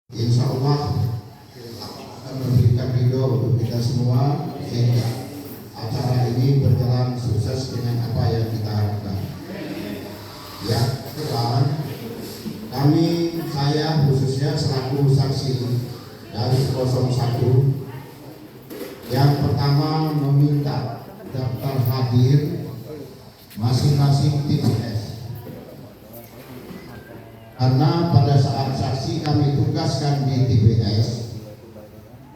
Insya Allah akan memberikan ridho untuk kita semua sehingga acara ini berjalan sukses dengan apa yang kita harapkan. Ya, saya khususnya selaku saksi dari 01 yang pertama meminta daftar hadir masing-masing TPS. Karena pada saat saksi kami tugaskan di TPS,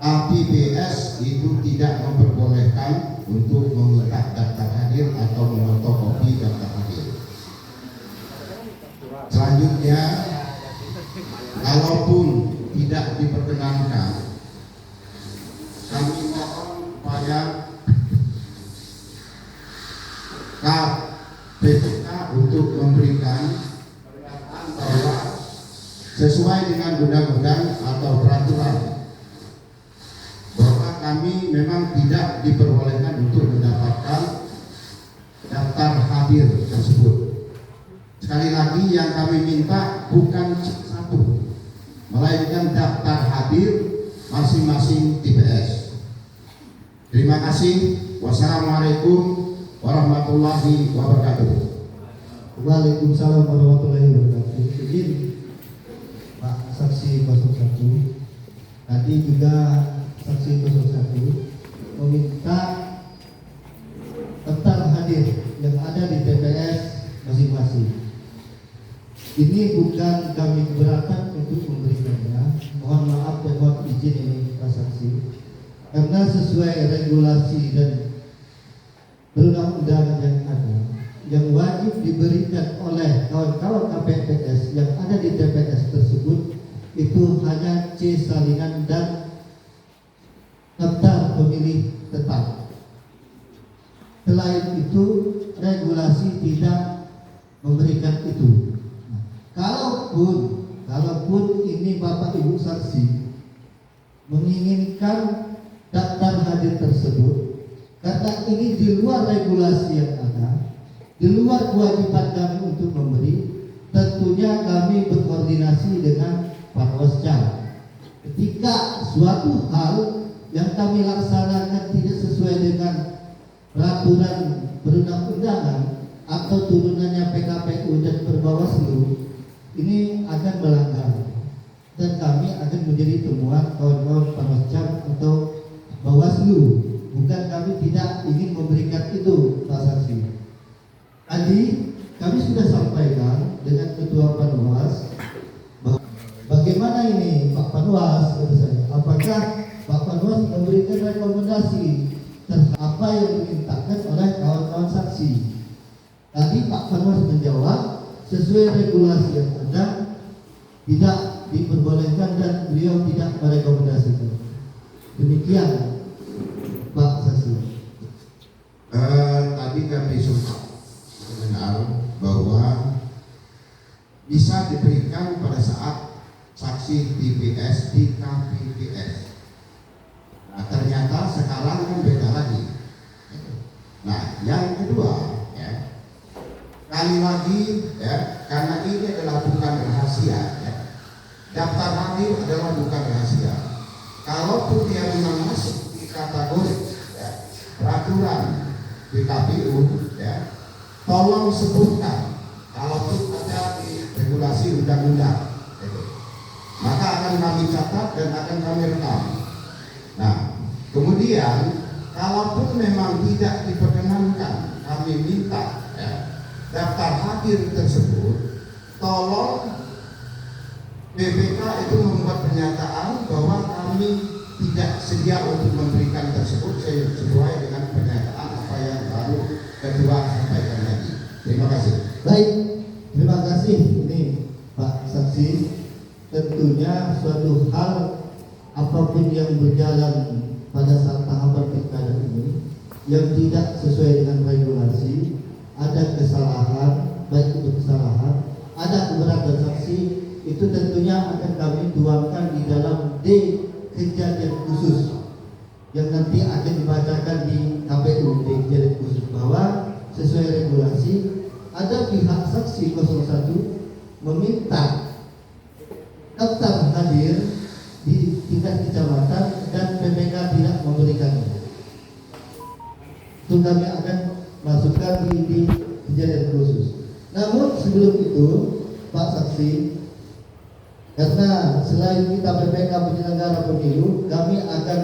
TPS itu tidak memperbolehkan untuk meminta daftar hadir atau memotokopi daftar hadir. Selanjutnya, kalaupun tidak diperkenankan, kami mohon supaya KPK untuk memberikan bahwa sesuai dengan undang-undang atau peraturan bahwa kami memang tidak diperbolehkan untuk mendapatkan daftar hadir tersebut. Sekali lagi yang kami minta bukan satu, melainkan daftar hadir masing-masing TPS. Terima kasih. Wassalamualaikum warahmatullahi wabarakatuh. Waalaikumsalam warahmatullahi wabarakatuh. Izin Pak Saksi 01, tadi juga Saksi 01 meminta daftar hadir yang ada di TPS masing-masing. Ini bukan kami keberatan untuk memberikannya. Mohon maaf dan mohon izin ini Pak Saksi, karena sesuai regulasi dan perundang-undangan yang ada, yang wajib diberikan oleh kawan-kawan KPPS yang ada di TPS tersebut itu hanya C salinan dan daftar pemilih tetap. Selain itu regulasi tidak memberikan itu. Kalaupun ini Bapak Ibu saksi menginginkan daftar hadir tersebut, karena ini di luar regulasi yang ada, di luar kewajiban kami untuk memberi, tentunya kami berkoordinasi dengan Panwascam. Ketika suatu hal yang kami laksanakan tidak sesuai dengan peraturan perundang-undangan atau turunannya PKPU dan Perbawaslu, ini akan melanggar dan kami akan menjadi temuan kawan-kawan Panwascam atau Bawaslu. Bukan, kami tidak ingin memberikan itu Pak Saksi. Tadi kami sudah sampaikan dengan Ketua Panwas, bagaimana ini Pak Panwas, kata saya, apakah Pak Panwas memberikan rekomendasi terhadap apa yang dimintakan oleh kawan-kawan saksi. Tadi Pak Panwas menjawab sesuai regulasi yang ada tidak diperbolehkan dan beliau tidak merekomendasikan. Demikian Pak Saksi. Tadi kami sempat mendengar bahwa bisa diberikan pada saat saksi TPS di KPPS. Nah, ternyata sekarang kan beda lagi. Nah, yang kedua, ya, kali lagi, ya, karena ini adalah bukan rahasia, ya, daftar hadir adalah bukan rahasia. Kalaupun dia memang masuk di kategori, ya, peraturan PKPU, ya, tolong sebutkan kalaupun ada di regulasi undang-undang, maka akan kami catat dan akan kami rekam. Nah, kemudian kalaupun memang tidak diperkenankan, kami minta, ya, daftar hadir tersebut, tolong BPK itu membuat pernyataan bahwa kami tidak sedia untuk memberikan tersebut sesuai dengan pernyataan apa yang baru kedua sampaikan lagi. Terima kasih. Baik, terima kasih ini Pak Saksi. Tentunya suatu hal apapun yang berjalan pada saat tahapan pilkada ini yang tidak sesuai dengan regulasi, ada kesalahan, baik itu kesalahan, ada keberatan saksi, itu tentunya akan kami tuangkan di dalam D kejadian khusus yang nanti akan dibacakan di KPU D kejadian khusus, bahwa sesuai regulasi ada pihak saksi 01 meminta daftar hadir lintas kecamatan dan PPK tidak memberikannya. Itu kami akan masukkan di kejadian khusus. Namun sebelum itu, Pak Saksi, karena selain kita PPK penyelenggara pemilu, kami akan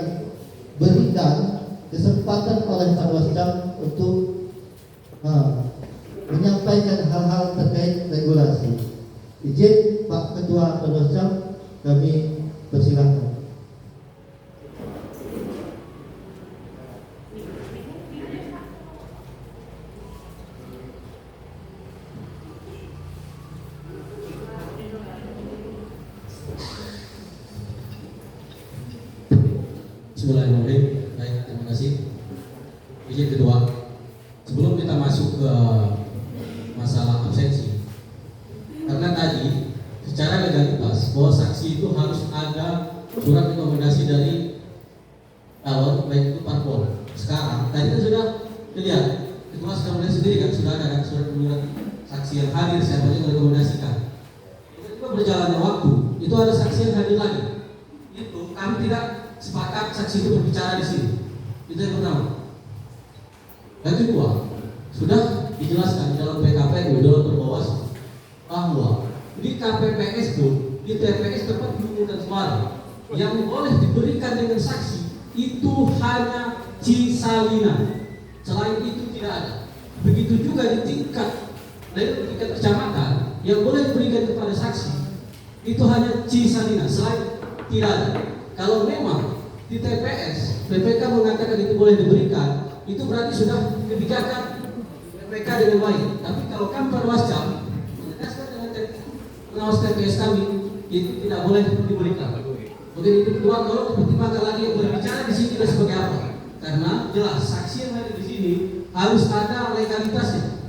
berikan kesempatan oleh Panwascam untuk menyampaikan hal-hal terkait regulasi. Izin Pak Ketua Panwascam, kami persilakan. Bismillahirrahmanirrahim. Baik, terima kasih. Izin kedua, sebelum kita masuk ke masalah absensi, karena tadi secara legalitas bahwa saksi itu harus ada surat rekomendasi dari calon, baik itu parpol. Sekarang tadi kan sudah dilihat, ketua sudah melihat sendiri kan, sudah ada surat saksi yang hadir, siapa yang merekomendasikan. Tiba-tiba berjalannya waktu, itu ada saksi yang hadir lagi. Itu kami tidak sepakat saksi itu berbicara di sini. Itu yang pertama. Yang kedua, sudah dijelaskan di dalam PKPU, dalam Perbawaslu, bahwa di KPPS pun, di TPS tempat pemungutan suara yang boleh diberikan dengan saksi itu hanya C-salinan. Selain itu tidak ada. Begitu juga di tingkat kecamatan yang boleh diberikan kepada saksi itu hanya C-salinan. Selain tidak ada. Kalau memang di TPS PPK mengatakan itu boleh diberikan, itu berarti sudah kebijakan PPK dengan baik. Tapi kalau kami Panwascam menegaskan dengan pengawas TPS kami, itu tidak boleh diberikan. Mungkin itu kedua, kalau dipertimbangkan lagi yang berbicara di sini tidak sebagai apa? Karena jelas saksi yang ada di sini harus ada legalitasnya.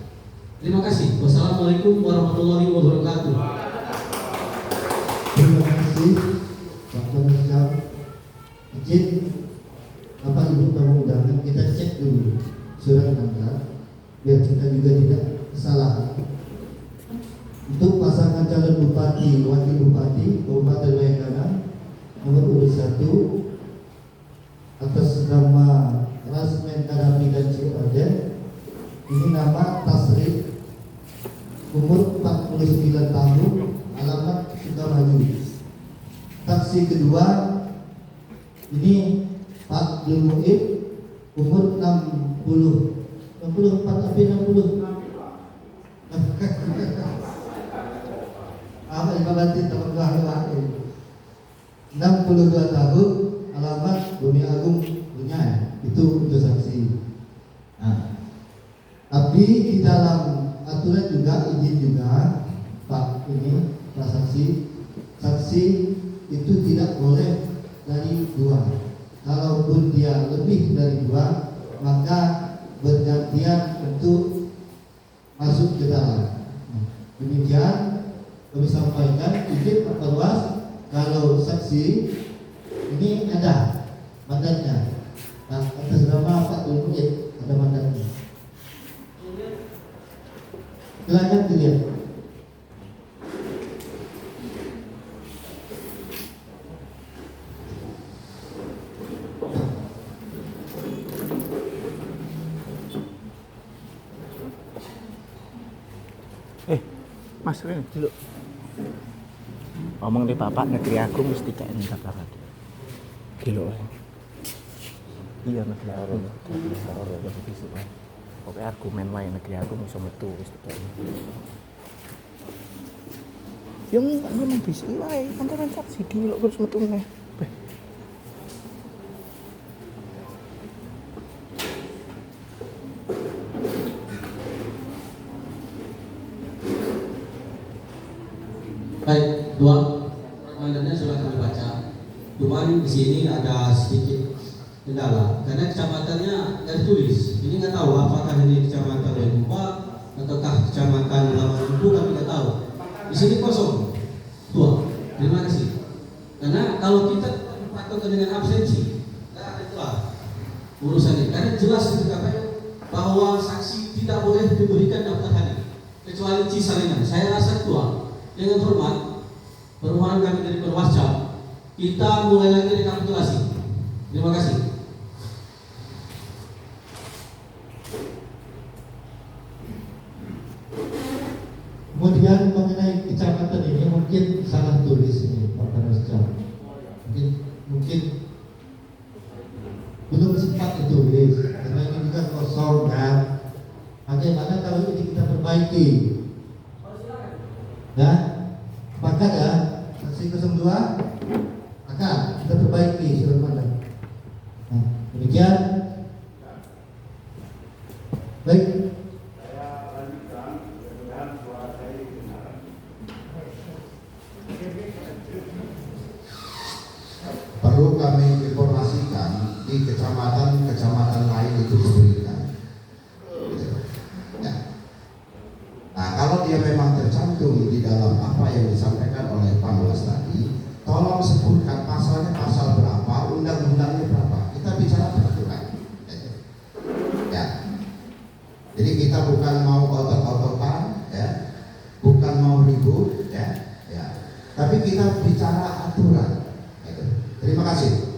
Terima kasih. Wassalamualaikum warahmatullahi wabarakatuh. Terima kasih Pak Panwascam. Izin Bapak Ibu tamu undangan, kita cek dulu surat tanda biar kita juga tidak kesalahan. Untuk pasangan calon bupati, wakil bupati Kabupaten Bayangkara nomor urut 1 atas nama Rasmen Karami dan Ciaden, ini nama Tasrik, umur 49 tahun, alamat Sukamaju. Saksi kedua ini Pak Dulmuid, umur 64 tapi 60. Apa yang batin teman bahwa 62 tahun, alamat Bumi Agung Bunyai. Itu untuk saksi. Nah, tapi di dalam aturan juga izin juga Pak saksi itu tidak boleh dari 2. Kalaupun dia lebih dari 2, maka bergantian untuk masuk ke dalam. Demikian kami sampaikan, izin Pak Panwas, kalau saksi ini ada mandatnya. Nah, atas nama Pak Dulmuid ada mandatnya. Silakan dilihat. Mas Rin dulu ngomong di bapak negeri aku mesti kayak ini kata radio dulu iya negeri aku pokoknya argumen wae negeri aku bisa metu wis yang memang bisa wae antara saksi dulu terus metu neh Baik, dua mandatnya sudah kami baca. Cuman di sini ada sedikit kendala karena kecamatannya nggak ditulis. Ini nggak tahu apakah ini kecamatan Lembua ataukah kecamatan Lamangu, kami nggak tahu. Di sini kosong. Dua. Terima kasih. Karena kalau kita berpatokan dengan absensi, nggak akan keluar urusannya. Karena jelas di PKPU bahwa saksi tidak boleh diberikan daftar hadir kecuali C-salinan. Saya rasa ketua dengan hormat permohonan kami dari Panwascam kita mulai lagi rekapitulasi. Terima kasih. Kemudian mengenai kecamatan ini mungkin salah tulis ini Pak Panasca. Mungkin belum sempat ditulis karena ini juga kosong kan. Bagaimana kalau ini kita perbaiki? Ya, sepakat ya. Saksi 02, maka kita perbaiki surat pandang. Nah, demikian. Baik. Perlu kami informasikan di kecamatan lain itu diberikan. Ya. Nah, kalau dia memang tercantum di dalam apa yang disampaikan oleh Pak Mulas tadi, tolong sebutkan pasalnya pasal berapa, undang-undangnya berapa. Kita bicara peraturan. Ya. Jadi kita bukan mau otot-ototan, ya, bukan mau ribut, ya, ya. Tapi kita bicara aturan. Terima kasih.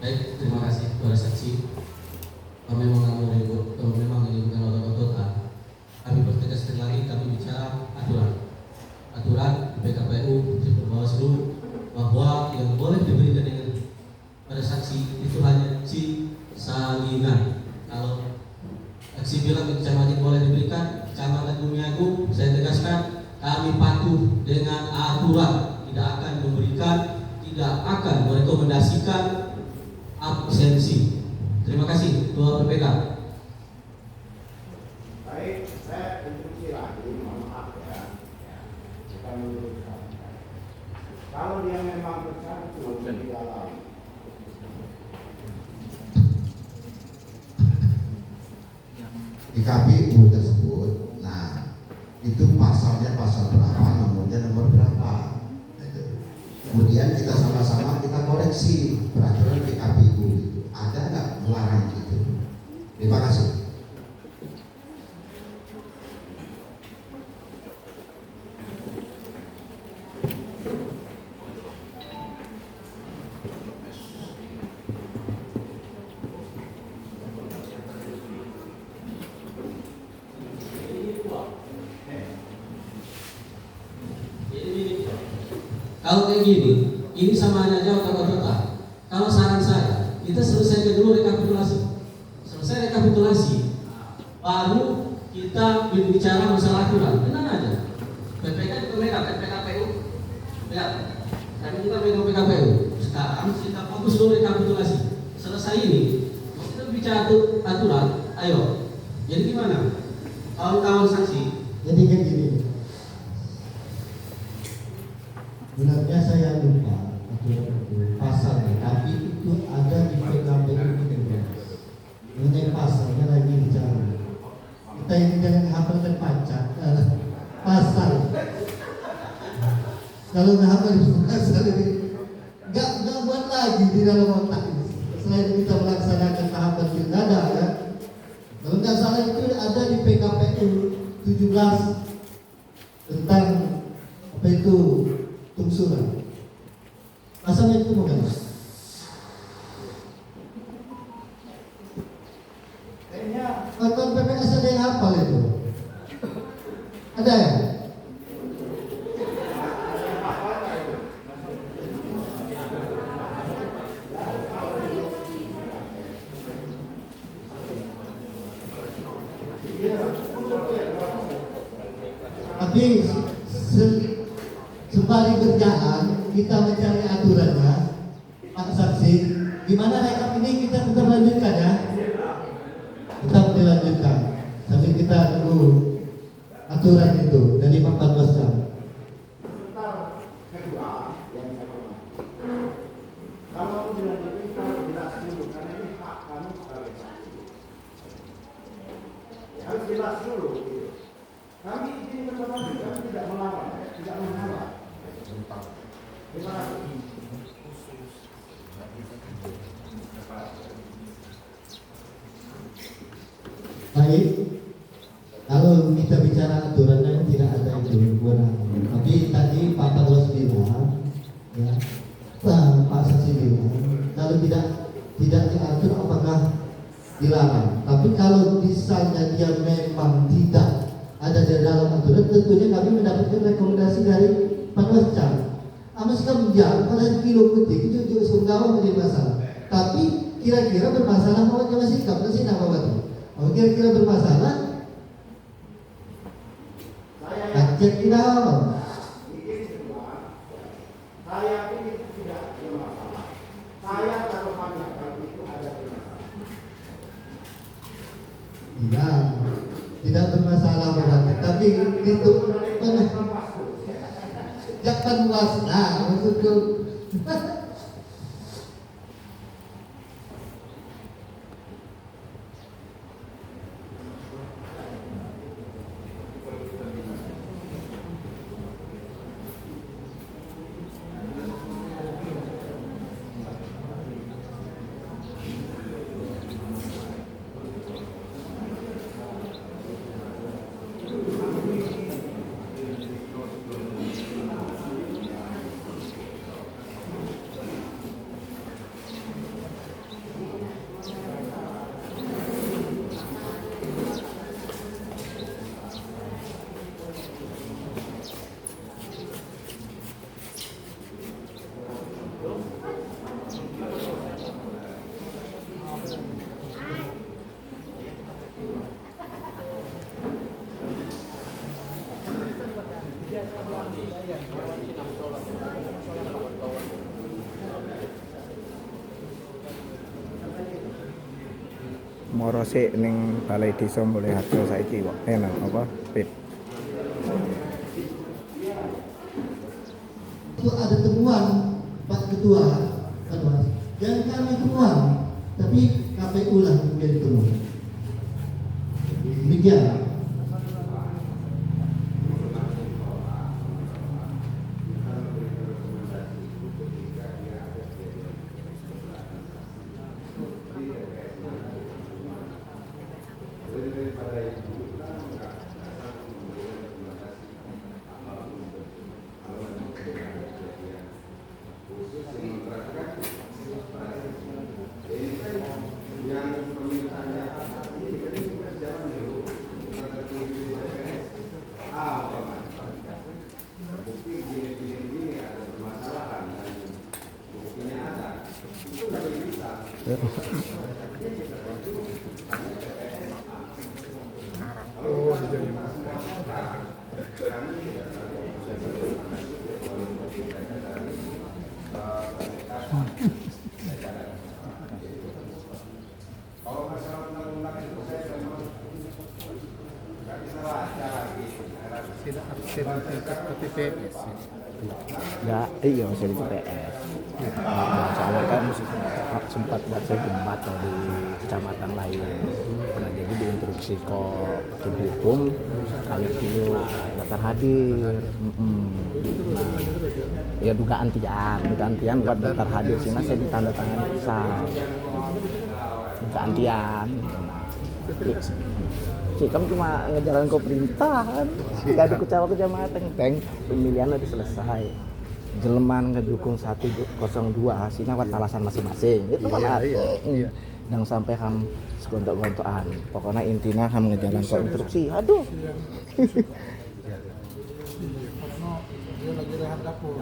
Baik, terima kasih kepada saksi. Kalau memang ribut, kalau memang ini bukan otot-ototan, kami bertegas sekali lagi, kami bicara aturan di PKPU di Bawaslu bahwa yang boleh diberikan dengan pada saksi itu hanya C salinan. Kalau saksi bilang di kecamatan boleh diberikan, kecamatan Bumiagung, saya tegaskan kami patuh dengan aturan, tidak akan memberikan, tidak akan merekomendasikan absensi. Terima kasih Ketua PPK. Baik, saya instruksi lagi, mohon maaf ya. Kita meluruskan. Kalau dia memang tercantum di dalam di KPU tersebut, nah itu pasalnya pasal berapa, nomornya nomor berapa. Kemudian kita sama-sama kita koreksi peraturan di KPU itu. Ada nggak melarang itu? Terima kasih. Kalau kayak gini, ini sama aja otot-ototan. Kalau saran saya, kita selesaikan dulu rekapitulasi. Selesai rekapitulasi, baru kita berbicara masalah aturan. Tenang aja. PPK juga megang, PKPU. Ya, kami juga megang PKPU. Sekarang kita fokus dulu rekapitulasi. Selesai ini, kita bicara aturan. Ayo. Jadi gimana? Kawan-kawan saksi. Jadi kayak gini. Sebenarnya saya lupa pasalnya, tapi itu ada di PKPU juga. Mengenai pasalnya lagi bicara. Kita ini jangan hafalkan pasal. Kalau nggak hafal pasal ini, nggak buat lagi di dalam otak ini. Selain kita melaksanakan tahapan pilkada, ya. Kalau nggak salah itu ada di PKPU 17 tentang apa itu tungsuran. Pasalnya itu bukan. Kawan PPS ada yang hafal itu? Ada ya? Tapi sembari berjalan kita mencari aturannya, Pak Saksi, gimana rekap ini kita tetap lanjutkan ya? Tetap dilanjutkan sambil kita tunggu aturan itu dari Pak Panwascam. Kedua, yang saya kalau dilanjutkan kita jelas dulu karena ini hak kami sebagai saksi. Harus jelas dulu. Kami izin kepada Baik, kalau kita bicara aturannya tidak ada itu kurang. Tapi tadi Pak Carlos bilang, ya, Pak Saksi bilang, kalau tidak diatur apakah dilarang. Tapi kalau misalnya dia memang tidak ada di dalam aturan, tentunya kami mendapatkan rekomendasi dari Panwascam. Amas kamjang pada kilo putih itu juga sunggawa menjadi masalah. Tapi kira-kira bermasalah mau masih sikap sih nama waktu. Kalau kira-kira bermasalah, cek tidak. Saya ini tidak bermasalah. Saya kalau menganggap itu ada bermasalah. Tidak bermasalah berarti. Tapi itu jangan luas. Nah, maksudku. Moro sik ning balai desa mulai harga saiki kok enak apa pit. Itu ada temuan Pak Ketua, yang kami temuan, tapi KPU lah yang temuan. Demikian. Enggak, iya masih di TPS. Soalnya kan sempat buat saya jembatan di kecamatan lain. Pernah jadi diinstruksi kok tim hukum kali dulu daftar hadir. Ya dugaan tian buat daftar hadir sih saya ditandatangani pisah. Dugaan tian. Kamu cuma ngejalan kau perintah kan, jika di kecamatan teng pemilihan udah selesai, jeleman ngedukung 102 hasilnya buat alasan masing-masing itu kan iya. Dan sampai ham segontok-gontokan, pokoknya intinya ham ngejalan kau instruksi, aduh. Dia lagi rehat dapur.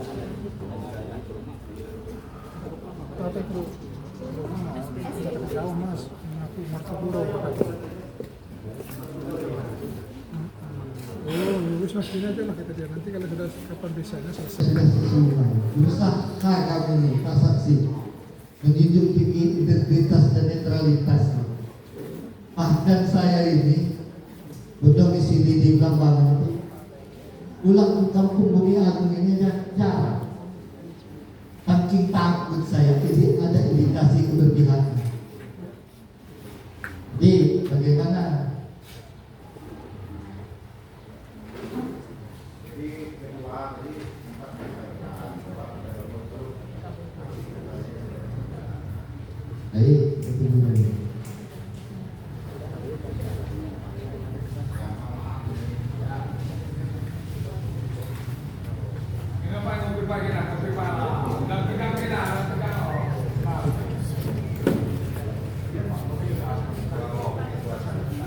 Tapi itu jauh mas, aku marka dulu. Oh, wis mas gini aja lah kata dia. Nanti kalau sudah kapan bisanya selesai. Berusaha kami ini, Pak Saksi, menjunjung tinggi integritas dan netralitas. Bahkan saya ini berdomisili di Blambangan itu, pulang ke kampung Bumi Agung ini jarang. Saking takut saya, jadi ada indikasi keberpihakan. Jadi bagaimana?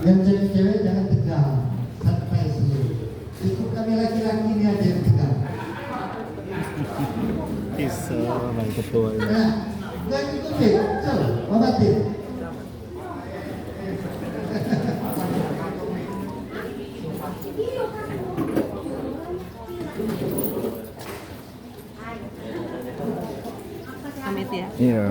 Yang cewek-cewek jangan tegang, santai sih. Cukup kami laki-laki ini aja yang tegang. Bisa, bang ketua. Nah, gak gitu sih. So, obatin. Amit ya. Iya.